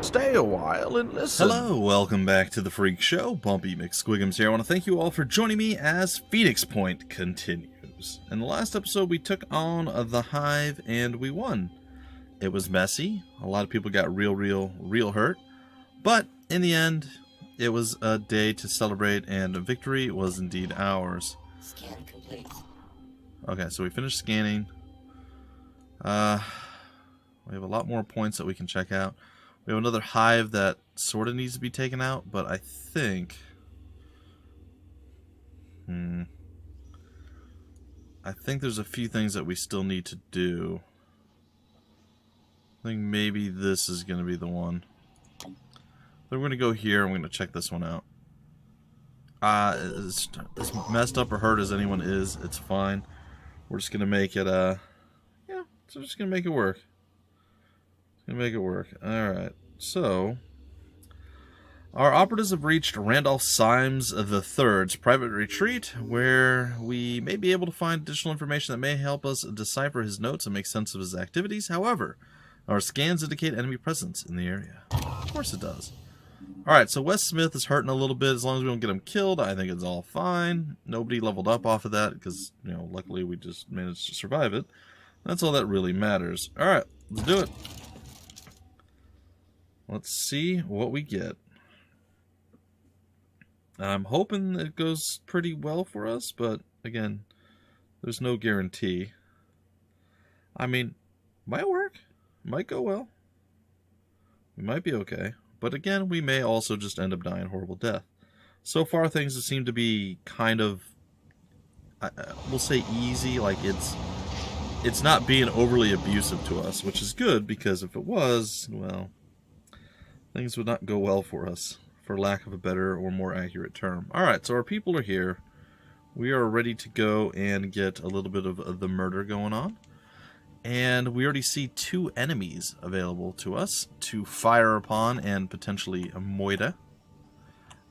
Stay a while and listen. Hello, welcome back to the Freak Show. Bumpy McSquigums here. I want to thank you all for joining me as Phoenix Point continues. In the last episode, we took on the Hive and we won. It was messy. A lot of people got real hurt. But in the end, it was a day to celebrate, and victory was indeed ours. Scan complete. Okay, so we finished scanning. We have a lot more points that we can check out. We have another hive that sort of needs to be taken out, but I think... I think there's a few things that we still need to do. I think maybe this is going to be the one. Then we're going to go here and we're going to check this one out. As messed up or hurt as anyone is, it's fine. We're just going to make it, yeah, so we're just going to make it work. Make it work. Alright, so our operatives have reached Randolph Symes III's private retreat, where we may be able to find additional information that may help us decipher his notes and make sense of his activities. However, our scans indicate enemy presence in the area. Of course it does. Alright, so Wes Smith is hurting a little bit. As long as we don't get him killed, I think it's all fine. Nobody leveled up off of that because, you know, luckily we just managed to survive it. That's all that really matters. Alright, let's do it. Let's see what we get. I'm hoping it goes pretty well for us, but again, there's no guarantee. I mean, might work, might go well. We might be okay, but again, we may also just end up dying a horrible death. So far, things seem to be kind of, we'll say easy, like it's not being overly abusive to us, which is good, because if it was, well, things would not go well for us, for lack of a better or more accurate term. Alright, so our people are here. We are ready to go and get a little bit of the murder going on. And we already see 2 enemies available to us to fire upon and potentially moida.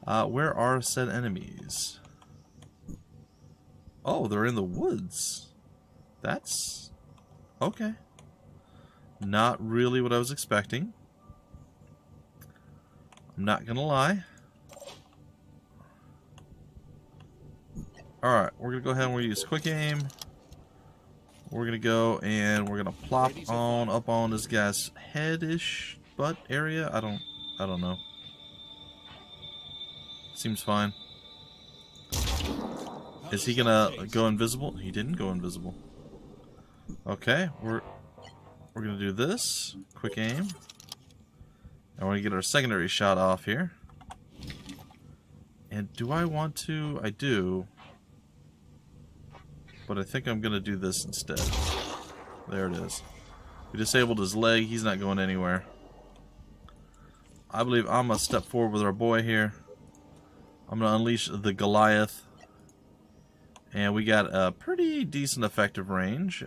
Where are said enemies? Oh, they're in the woods. That's... okay. Not really what I was expecting. I'm not gonna lie. Alright, we're gonna go ahead and we'll use quick aim. We're gonna go and we're gonna plop on up on this guy's head-ish butt area. I don't know. Seems fine. Is he gonna go invisible? He didn't go invisible. Okay, we're gonna do this. Quick aim. I want to get our secondary shot off here. And do I want to? I do. But I think I'm going to do this instead. There it is. We disabled his leg. He's not going anywhere. I believe I'm going to step forward with our boy here. I'm going to unleash the Goliath. And we got a pretty decent effective range.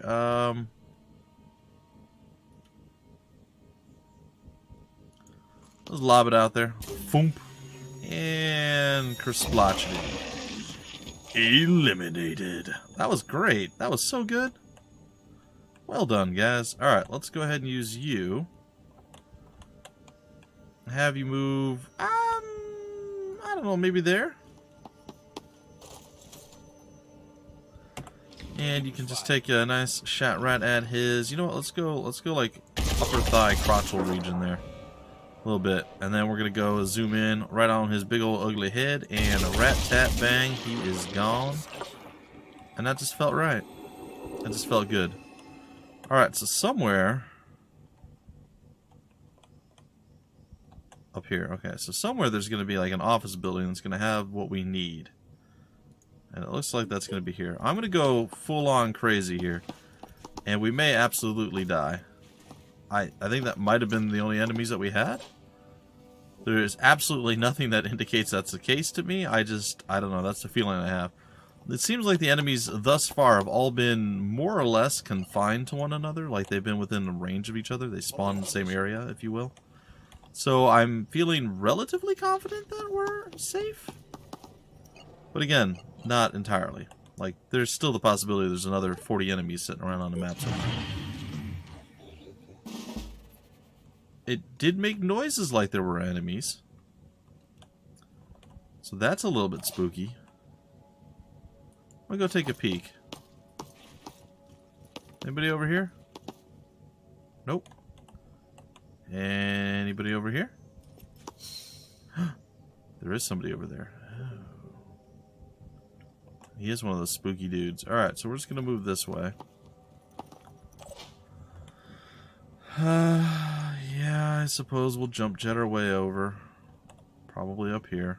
Let's lob it out there. Foomp. And Kersplotchity. Eliminated. That was great. That was so good. Well done, guys. Alright, let's go ahead and use you. Have you move... I don't know, maybe there? And you can just take a nice shot right at his... You know what, let's go like upper thigh crotchal region there. A little bit, and then we're gonna go zoom in right on his big old ugly head, and a rat tat bang, he is gone. And that just felt right. That just felt good. Alright, so somewhere up here, okay, so somewhere there's gonna be like an office building that's gonna have what we need. And it looks like that's gonna be here. I'm gonna go full on crazy here, and we may absolutely die. I think that might have been the only enemies that we had. There is absolutely nothing that indicates that's the case to me. I don't know. That's the feeling I have. It seems like the enemies thus far have all been more or less confined to one another. Like they've been within the range of each other. They spawn in the same area, if you will. So I'm feeling relatively confident that we're safe. But again, not entirely. Like, there's still the possibility there's another 40 enemies sitting around on the map somewhere. it did make noises like there were enemies. So that's a little bit spooky. I'm gonna go take a peek. Anybody over here? Nope. Anybody over here? There is somebody over there. He is one of those spooky dudes. Alright, so we're just gonna move this way. Yeah, I suppose we'll jump jet our way over. Probably up here.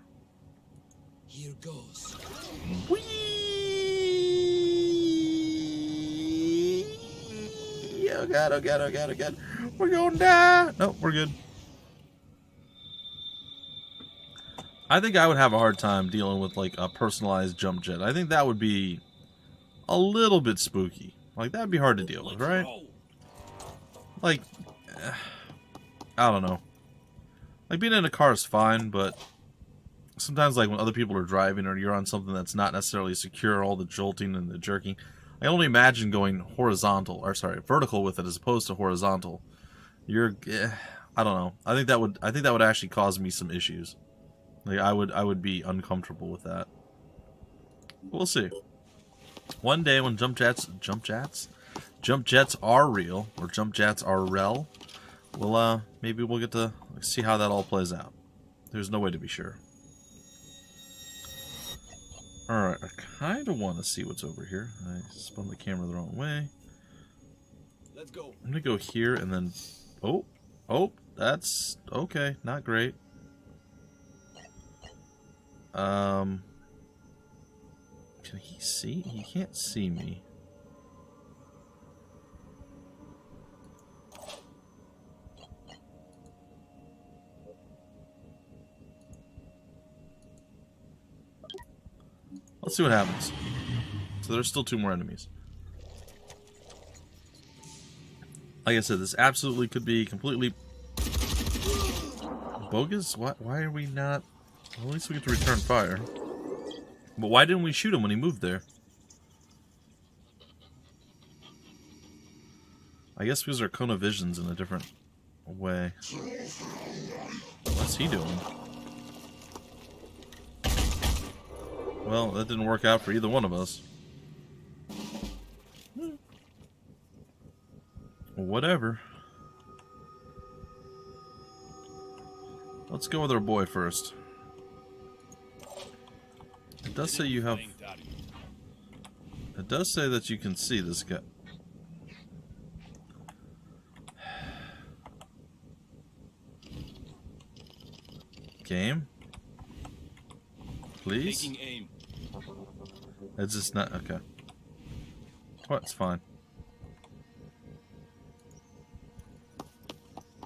Here goes. Whee! Oh god, oh god, oh god, oh god. We're gonna die! Nope, we're good. I think I would have a hard time dealing with like a personalized jump jet. I think that would be a little bit spooky. Like, that'd be hard to deal with, right? Like, I don't know. Like, being in a car is fine, but sometimes, like, when other people are driving or you're on something that's not necessarily secure, all the jolting and the jerking, I only imagine going horizontal, or sorry, vertical with it as opposed to horizontal. I don't know. I think that would actually cause me some issues. Like, I would be uncomfortable with that. We'll see. One day when jump jets are real, or jump jets are rel, maybe we'll get to see how that all plays out. There's no way to be sure. Alright, I kind of want to see what's over here. I spun the camera the wrong way. Let's go. I'm going to go here and then... Oh, that's... okay, not great. Can he see? He can't see me. Let's see what happens. So there's still 2 more enemies. Like I said, this absolutely could be completely bogus. Why are we not... Well, at least we get to return fire. But why didn't we shoot him when he moved there? I guess because our Kona vision's in a different way. What's he doing? Well, that didn't work out for either one of us. Whatever. Let's go with our boy first. It does say you have... It does say that you can see this guy. Game? Please? Taking aim. It's just not... Okay. Oh, it's fine.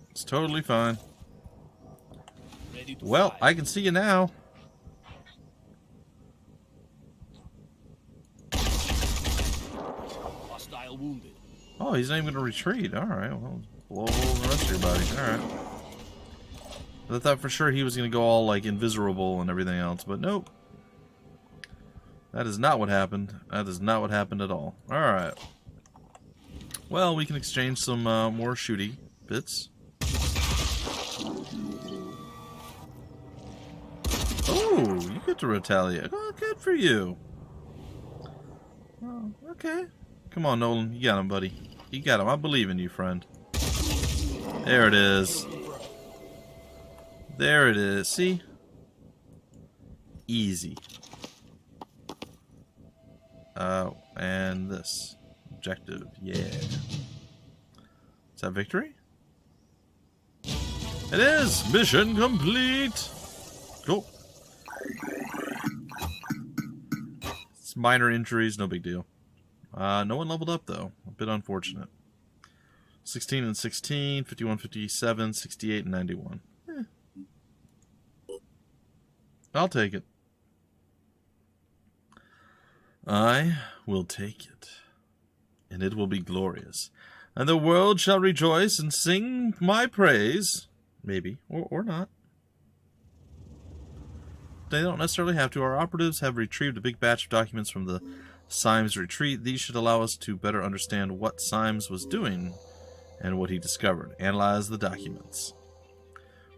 It's totally fine. Ready to Well, fly. I can see you now. Hostile wounded. Oh, he's not even going to retreat. Alright, well, blow a hole in the rest of your body. Alright. I thought for sure he was going to go all, like, invisible and everything else, but nope. That is not what happened. That is not what happened at all. Alright. Well, we can exchange some more shooty bits. Oh, you get to retaliate. Oh, good for you. Oh, okay. Come on, Nolan. You got him, buddy. You got him. I believe in you, friend. There it is. There it is. See? Easy. And this. Objective. Yeah. Is that victory? It is! Mission complete! Cool. It's minor injuries, no big deal. No one leveled up, though. A bit unfortunate. 16 and 16, 51, 57, 68, and 91. I'll take it. I will take it. And it will be glorious. And the world shall rejoice and sing my praise. Maybe. Or not. They don't necessarily have to. Our operatives have retrieved a big batch of documents from the Symes retreat. These should allow us to better understand what Symes was doing and what he discovered. Analyze the documents.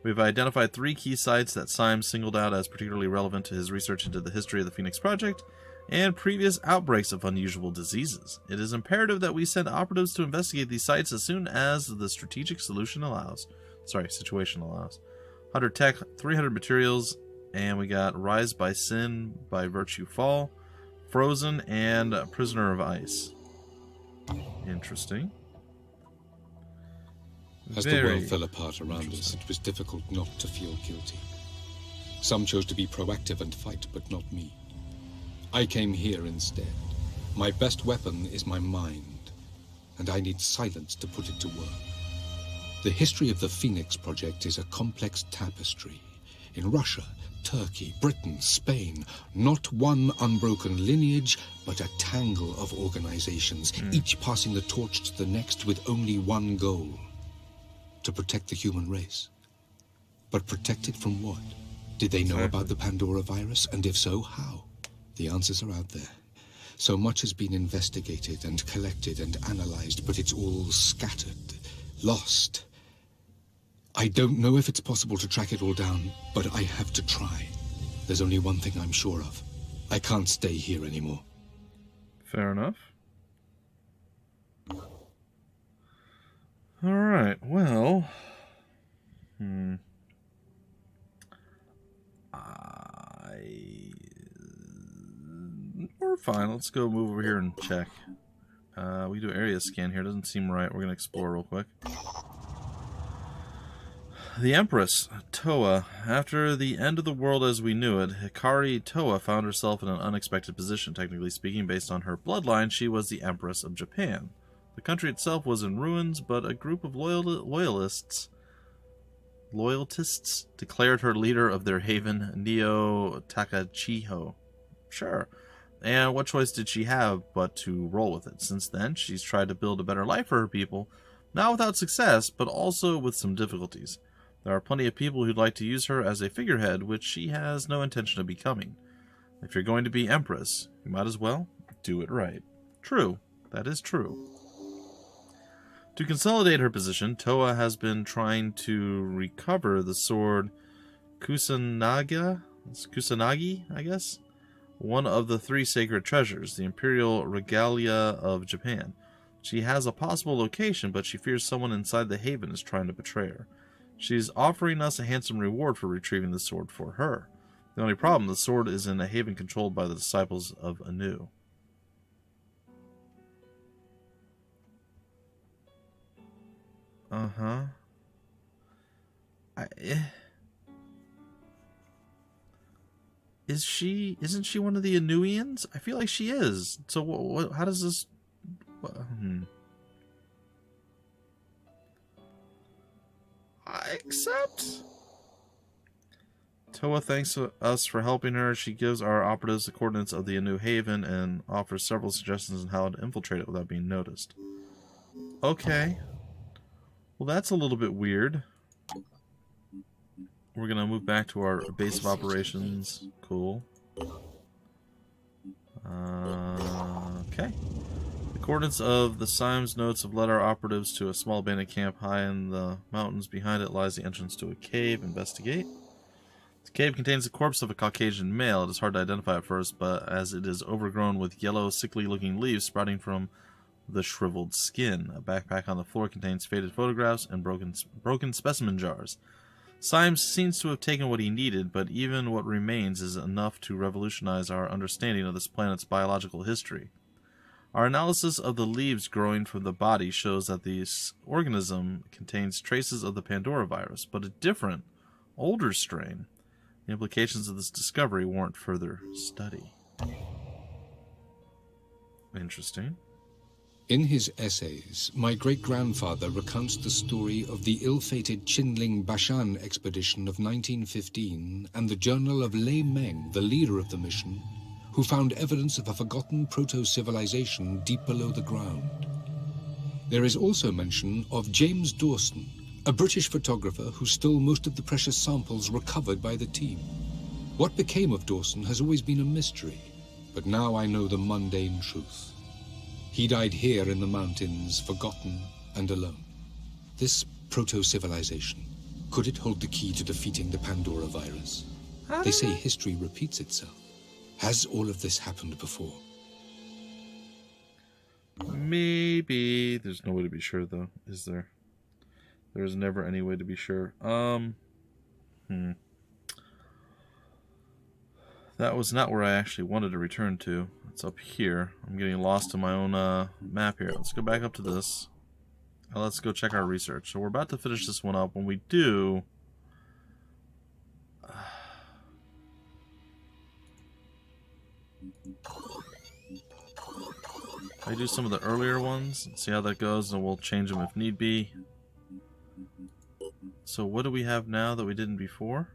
We've identified 3 key sites that Symes singled out as particularly relevant to his research into the history of the Phoenix Project and previous outbreaks of unusual diseases. It is imperative that we send operatives to investigate these sites as soon as the situation allows. 100 tech, 300 materials, and we got Rise by Sin, by Virtue Fall, Frozen, and Prisoner of Ice. Interesting. As the world fell apart around us, it was difficult not to feel guilty. Some chose to be proactive and fight, but not me. I came here instead. My best weapon is my mind, and I need silence to put it to work. The history of the Phoenix Project is a complex tapestry. In Russia, Turkey, Britain, Spain, not one unbroken lineage, but a tangle of organizations, each passing the torch to the next with only one goal: to protect the human race. But protect it from what? Did they know about the Pandora virus? And if so, how? The answers are out there. So much has been investigated and collected and analyzed, but it's all scattered, lost. I don't know if it's possible to track it all down, but I have to try. There's only one thing I'm sure of. I can't stay here anymore. Fair enough. Alright, well... We're fine. Let's go move over here and check. We do area scan here. Doesn't seem right. We're going to explore real quick. The Empress, Toa. After the end of the world as we knew it, Hikari Toa found herself in an unexpected position. Technically speaking, based on her bloodline, she was the Empress of Japan. The country itself was in ruins, but a group of loyalists declared her leader of their haven, Neo Takachiho. Sure. And what choice did she have but to roll with it? Since then, she's tried to build a better life for her people, not without success, but also with some difficulties. There are plenty of people who'd like to use her as a figurehead, which she has no intention of becoming. If you're going to be Empress, you might as well do it right. True. That is true. To consolidate her position, Toa has been trying to recover the sword Kusanagi, I guess? One of the 3 sacred treasures, the imperial regalia of Japan. She has a possible location, but she fears someone inside the haven is trying to betray her. She's offering us a handsome reward for retrieving the sword for her. The only problem, the sword is in a haven controlled by the disciples of Anu. Uh-huh. Isn't she one of the Anuians? I feel like she is. So how does this... I accept. Toa thanks us for helping her. She gives our operatives the coordinates of the Anu Haven and offers several suggestions on how to infiltrate it without being noticed. Okay. Well, that's a little bit weird. We're going to move back to our base of operations. Cool. Okay. The coordinates of the Symes notes have led our operatives to a small abandoned camp high in the mountains. Behind it lies the entrance to a cave. Investigate. The cave contains the corpse of a Caucasian male. It is hard to identify at first, but as it is overgrown with yellow, sickly-looking leaves sprouting from the shriveled skin. A backpack on the floor contains faded photographs and broken specimen jars. Symes seems to have taken what he needed, but even what remains is enough to revolutionize our understanding of this planet's biological history. Our analysis of the leaves growing from the body shows that this organism contains traces of the Pandora virus, but a different, older strain. The implications of this discovery warrant further study. Interesting. In his essays, my great-grandfather recounts the story of the ill-fated Qinling Bashan expedition of 1915 and the journal of Lei Meng, the leader of the mission, who found evidence of a forgotten proto-civilization deep below the ground. There is also mention of James Dawson, a British photographer who stole most of the precious samples recovered by the team. What became of Dawson has always been a mystery, but now I know the mundane truth. He died here in the mountains, forgotten and alone. This proto-civilization, could it hold the key to defeating the Pandora virus? They say history repeats itself. Has all of this happened before? Maybe. There's no way to be sure, though, is there? There's never any way to be sure. That was not where I actually wanted to return to. It's up here. I'm getting lost in my own map here. Let's go back up to this. Let's go check our research. So we're about to finish this one up. When we do... I do some of the earlier ones and see how that goes, and we'll change them if need be. So what do we have now that we didn't before?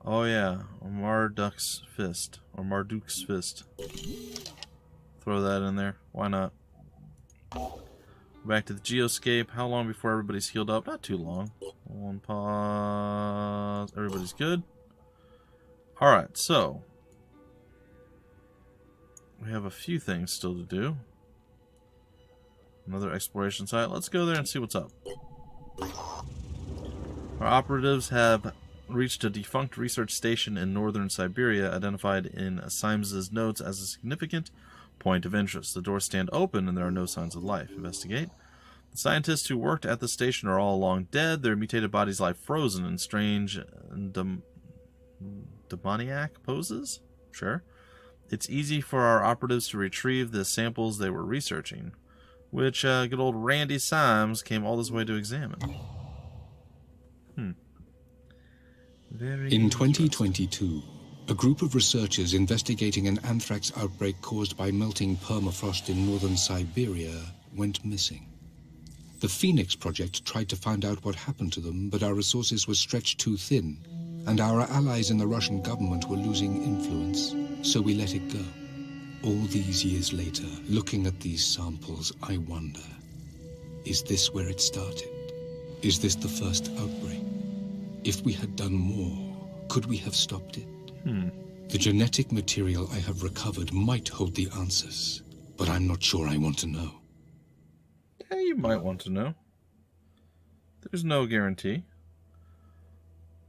Oh yeah, Marduk's Fist, or Marduk's Fist. Throw that in there. Why not? Back to the geoscape. How long before everybody's healed up? Not too long. One pause. Everybody's good. Alright, so we have a few things still to do. Another exploration site. Let's go there and see what's up. Our operatives have reached a defunct research station in northern Siberia, identified in Symes's notes as a significant point of interest. The doors stand open and there are no signs of life. Investigate. The scientists who worked at the station are all long dead, their mutated bodies lie frozen in strange demoniac poses? Sure. It's easy for our operatives to retrieve the samples they were researching, which good old Randy Symes came all this way to examine. In 2022, a group of researchers investigating an anthrax outbreak caused by melting permafrost in northern Siberia went missing. The Phoenix Project tried to find out what happened to them, but our resources were stretched too thin, and our allies in the Russian government were losing influence, so we let it go. All these years later, looking at these samples, I wonder, is this where it started? Is this the first outbreak? If we had done more, could we have stopped it? The genetic material I have recovered might hold the answers, but I'm not sure I want to know. Yeah, you might want to know. There's no guarantee.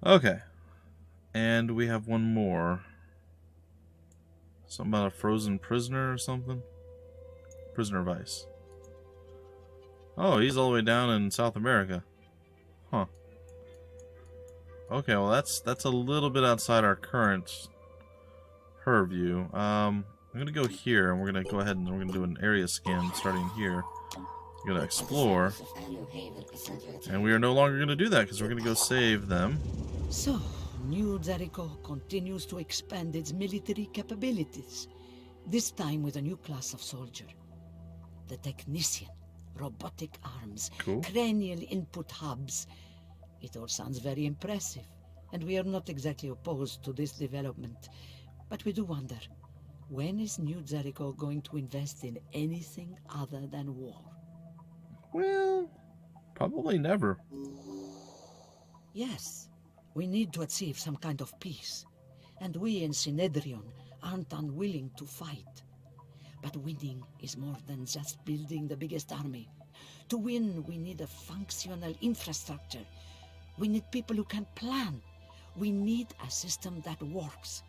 Okay. And we have one more. Something about a frozen prisoner or something? Prisoner of ice. Oh, he's all the way down in South America. Huh. Okay, well that's a little bit outside our current purview. I'm gonna go here and we're gonna go ahead and we're gonna do an area scan starting here. We're gonna explore. And we are no longer gonna do that because we're gonna go save them. So, New Jericho continues to expand its military capabilities, this time with a new class of soldier. The Technician, robotic arms, Cool. cranial input hubs. It all sounds very impressive, and we are not exactly opposed to this development. But we do wonder, when is New Jericho going to invest in anything other than war? Well, probably never. Yes, we need to achieve some kind of peace, and we in Synedrion aren't unwilling to fight. But winning is more than just building the biggest army. To win, we need a functional infrastructure. We need people who can plan. We need a system that works.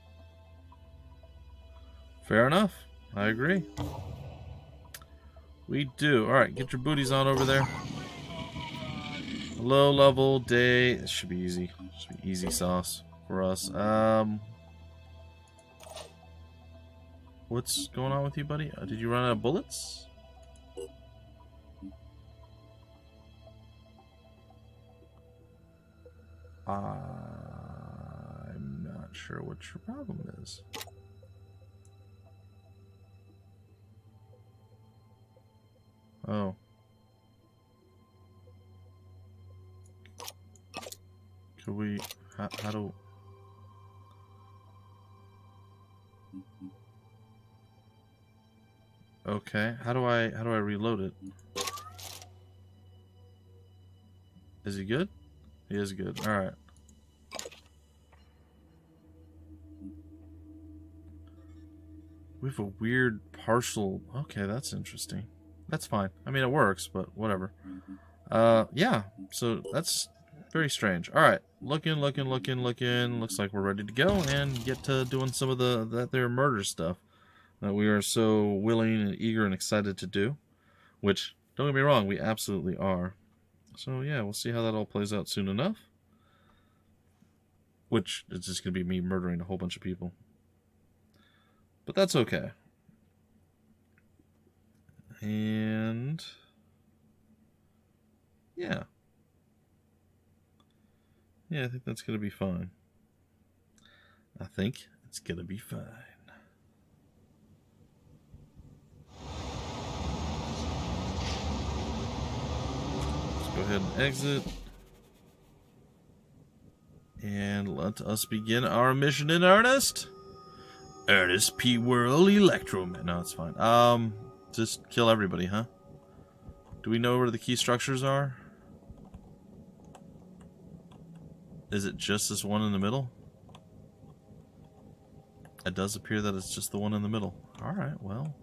Fair enough. I agree. We do. Alright, get your booties on over there. Low level day. This should be easy. Should be easy sauce for us. What's going on with you, buddy? Did you run out of bullets? I'm not sure what your problem is. Oh. Could we... How do... Okay, how do I reload it? Is he good? He is good. Alright. We have a weird partial... Okay, that's interesting. That's fine. I mean, it works, but whatever. Yeah, so that's very strange. Alright, looking. Looks like we're ready to go and get to doing some of that there murder stuff that we are so willing and eager and excited to do. Which, don't get me wrong, we absolutely are. So yeah, we'll see how that all plays out soon enough. Which is just going to be me murdering a whole bunch of people. But that's okay. And yeah. Yeah, I think that's going to be fine. I think it's going to be fine. Let's go ahead and exit. And let us begin our mission in earnest. Ernest P. World Electroman. No, it's fine. Just kill everybody, huh? Do we know where the key structures are? Is it just this one in the middle? It does appear that it's just the one in the middle. Alright, well.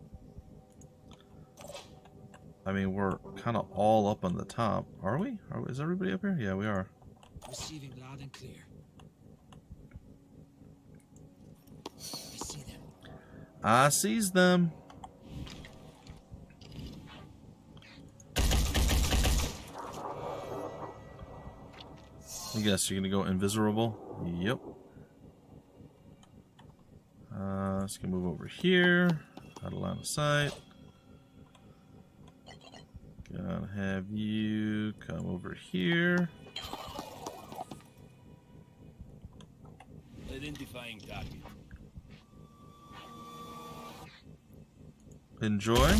I mean, we're kind of all up on the top. Are we? Is everybody up here? Yeah, we are. Receiving loud and clear. I see them. I sees them. I guess you're gonna go invisible. Yep. Let's go move over here. Out of line of sight. Gonna have you come over here. Identifying target. Enjoy.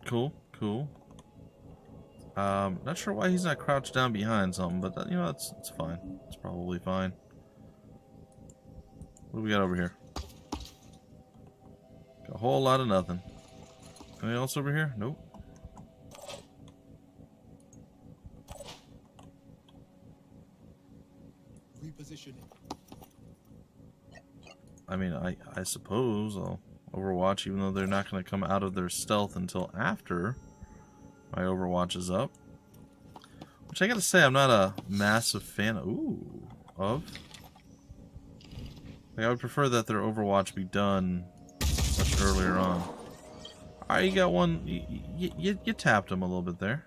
Cool, cool. Not sure why he's not crouched down behind something, but that, you know, it's fine. It's probably fine. What do we got over here? Got a whole lot of nothing. Anything else over here? Nope. Repositioning. I mean, I suppose I'll Overwatch, even though they're not going to come out of their stealth until after my Overwatch is up. Which I gotta say, I'm not a massive fan of. Like, I would prefer that their Overwatch be done much earlier on. Alright, you got one. You tapped him a little bit there.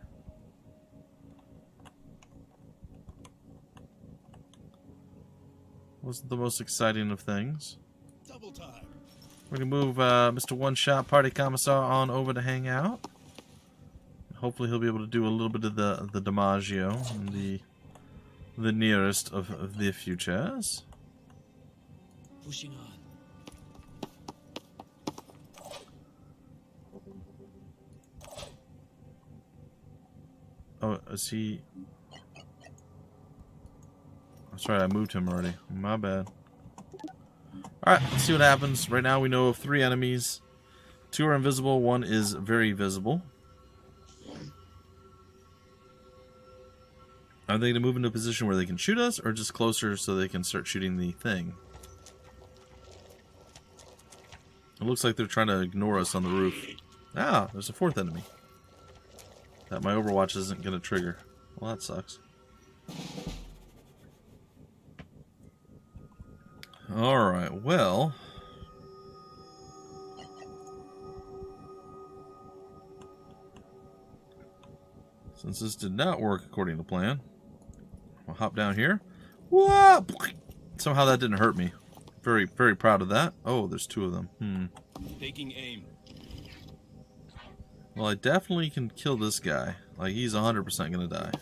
Wasn't the most exciting of things. Double time. We're gonna move Mr. One Shot Party Commissar on over to hang out. Hopefully he'll be able to do a little bit of the DiMaggio in the nearest of the futures. Pushing on. Oh, is he? That's right, I moved him already. My bad. Alright, let's see what happens. Right now we know of 3 enemies. 2 are invisible, 1 is very visible. Are they going to move into a position where they can shoot us, or just closer so they can start shooting the thing? It looks like they're trying to ignore us on the roof. Ah, there's a 4th enemy that my Overwatch isn't going to trigger. Well, that sucks. Alright, well... since this did not work according to plan, I'll hop down here. Whoa! Somehow that didn't hurt me. Very, very proud of that. Oh, there's 2 of them. Taking aim. Well, I definitely can kill this guy. Like, he's 100% gonna die.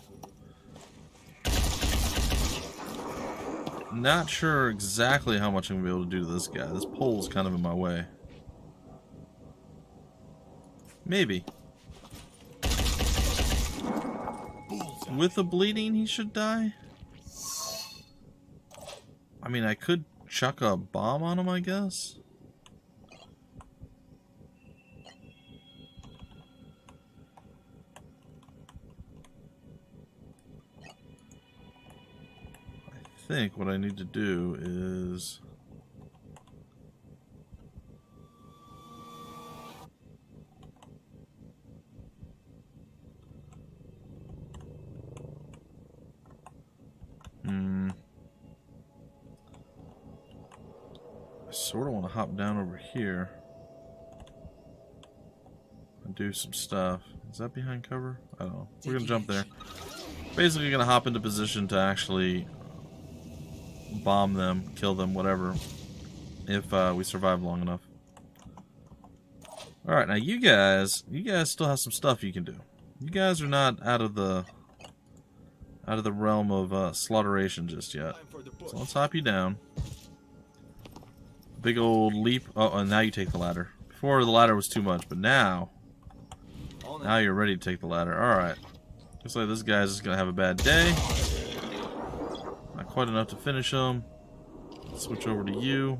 Not sure exactly how much I'm gonna be able to do to this guy. This pole's kind of in my way. Maybe. With the bleeding, he should die. I mean, I could chuck a bomb on him, I guess. I think what I need to do is... sort of want to hop down over here and do some stuff. Is that behind cover? I don't know. We're gonna jump there. Basically gonna hop into position to actually bomb them, kill them, whatever, if we survive long enough. Alright, now you guys still have some stuff you can do. You guys are not out of the realm of slaughteration just yet. So let's hop you down. Big old leap. Oh, and now you take the ladder. Before the ladder was too much, but now you're ready to take the ladder. Alright. Looks like this guy's just gonna have a bad day. Not quite enough to finish him. Switch over to you.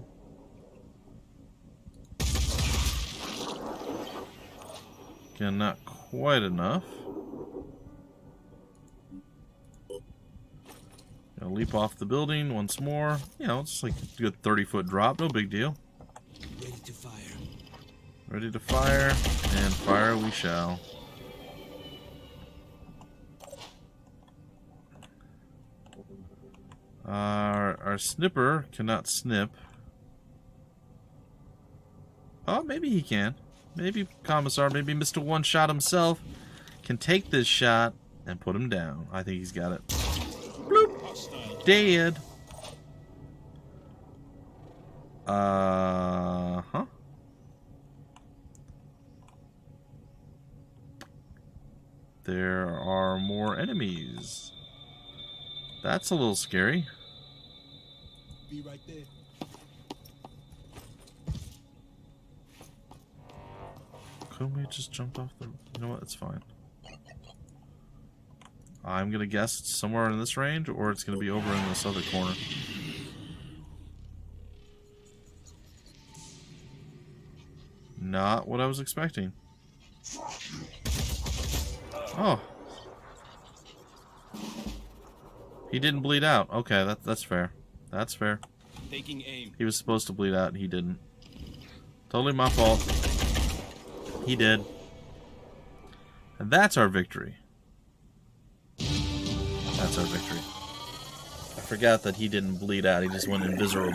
Again, not quite enough. Gonna leap off the building once more. You know, it's like a good 30-foot drop. No big deal. Ready to fire. Ready to fire, and fire we shall. Our snipper cannot snip. Oh, maybe he can. Maybe Commissar, maybe Mr. One Shot himself can take this shot and put him down. I think he's got it. Bloop. Dead. Huh? There are more enemies. That's a little scary. Be right there. Couldn't we just jump off the... You know what? It's fine. I'm gonna guess it's somewhere in this range, or it's gonna be over in this other corner. Not what I was expecting. Oh. He didn't bleed out. Okay, that's fair. That's fair. Taking aim. He was supposed to bleed out and he didn't. Totally my fault. He did. And that's our victory. That's our victory. I forgot that he didn't bleed out. He just went invisible.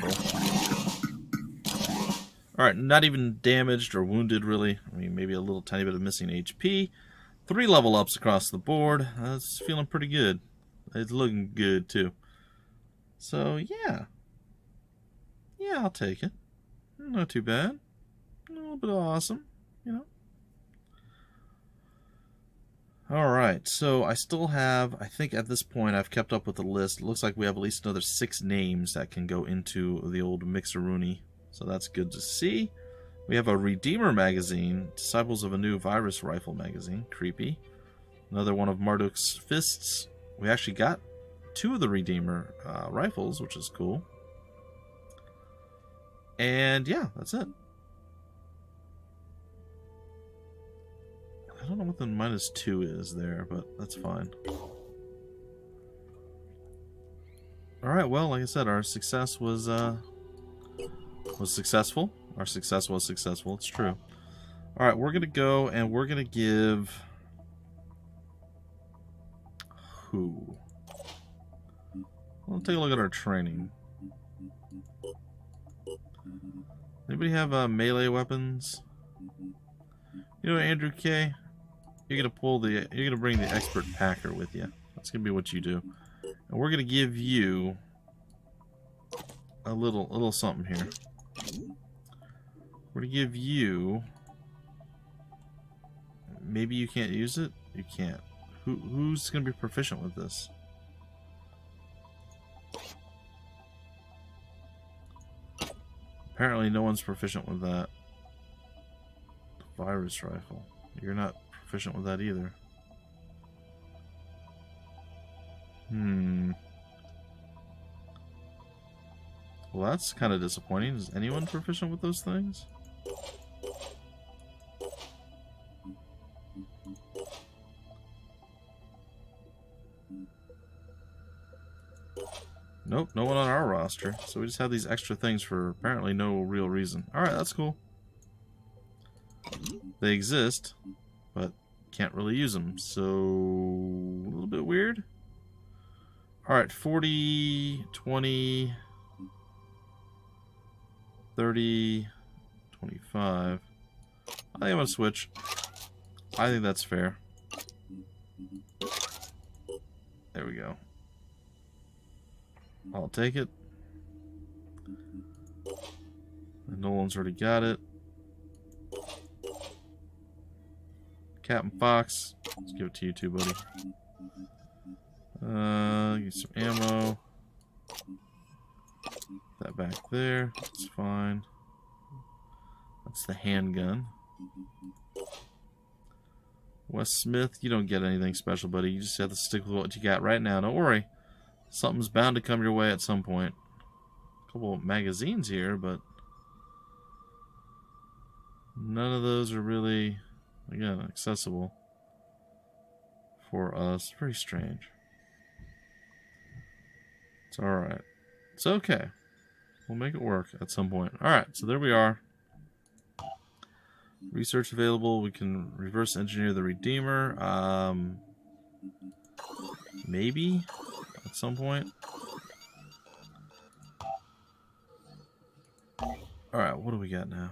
Alright, not even damaged or wounded, really. I mean, maybe a little tiny bit of missing HP. 3 level ups across the board. That's feeling pretty good. It's looking good, too. So, yeah. Yeah, I'll take it. Not too bad. A little bit awesome, you know. Alright, so I still have, I think at this point I've kept up with the list. It looks like we have at least another 6 names that can go into the old Mixeroonie. So that's good to see. We have a Redeemer magazine, Disciples of a New Virus Rifle magazine. Creepy. Another one of Marduk's Fists. We actually got 2 of the Redeemer rifles, which is cool. And yeah, that's it. I don't know what the -2 is there, but that's fine. Alright, well, like I said, our success was successful. Our success was successful, it's true. Alright, we're gonna go and we're gonna give... Who? Let's take a look at our training. Anybody have melee weapons? You know, Andrew K, you're gonna bring the expert packer with you. That's gonna be what you do, and we're gonna give you a little something here. We're gonna give you. Maybe you can't use it. You can't. Who's gonna be proficient with this? Apparently, no one's proficient with that. Virus rifle. You're not proficient with that either. Well, that's kind of disappointing. Is anyone proficient with those things? Nope, no one on our roster. So we just have these extra things for apparently no real reason. Alright, that's cool. They exist, but can't really use them. So, a little bit weird. Alright, 40, 20, 30, 25. I think I'm going to switch. I think that's fair. There we go. I'll take it. And Nolan's already got it. Captain Fox. Let's give it to you too, buddy. Get some ammo. That back there. That's fine. That's the handgun. Wes Smith, you don't get anything special, buddy. You just have to stick with what you got right now. Don't worry. Something's bound to come your way at some point. A couple of magazines here, but none of those are really, again, accessible for us. Very strange. It's alright. It's okay. We'll make it work at some point. Alright, so there we are. Research available. We can reverse engineer the Redeemer. Maybe at some point. Alright, what do we got now?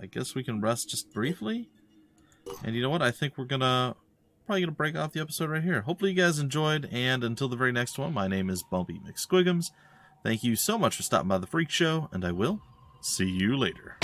I guess we can rest just briefly. And you know what? I think we're probably gonna break off the episode right here. Hopefully you guys enjoyed, and until the very next one, my name is Bumpy McSquigums. Thank you so much for stopping by the Freak Show, and I will see you later.